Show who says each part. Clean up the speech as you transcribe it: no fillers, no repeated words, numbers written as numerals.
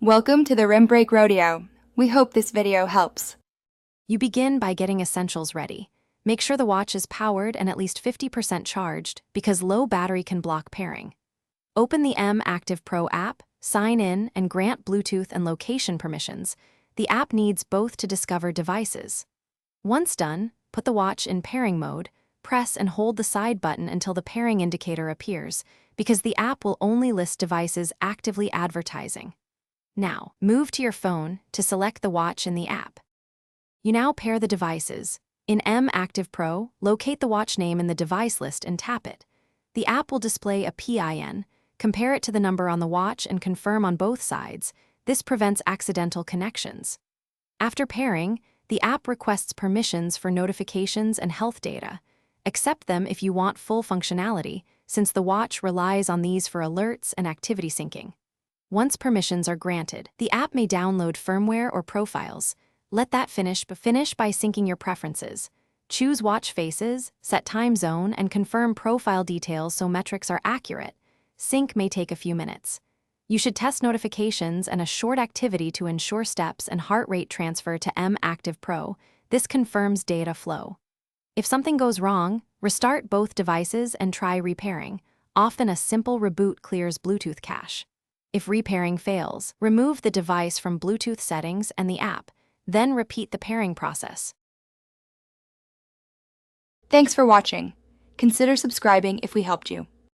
Speaker 1: Welcome to the Rim Break Rodeo. We hope this video helps.
Speaker 2: You begin by getting essentials ready. Make sure the watch is powered and at least 50% charged because low battery can block pairing. Open the Mactivepro app, sign in, and grant Bluetooth and location permissions. The app needs both to discover devices. Once done, put the watch in pairing mode, press and hold the side button until the pairing indicator appears, because the app will only list devices actively advertising. Now, move to your phone to select the watch in the app. You now pair the devices. In Mactivepro, locate the watch name in the device list and tap it. The app will display a PIN, compare it to the number on the watch and confirm on both sides. This prevents accidental connections. After pairing, the app requests permissions for notifications and health data. Accept them if you want full functionality, since the watch relies on these for alerts and activity syncing. Once permissions are granted, the app may download firmware or profiles. Let that finish by syncing your preferences. Choose watch faces, set time zone, and confirm profile details so metrics are accurate. Sync may take a few minutes. You should test notifications and a short activity to ensure steps and heart rate transfer to Mactivepro. This confirms data flow. If something goes wrong, restart both devices and try repairing. Often a simple reboot clears Bluetooth cache. If repairing fails, remove the device from Bluetooth settings and the app, then repeat the pairing process.
Speaker 1: Thanks for watching. Consider subscribing if we helped you.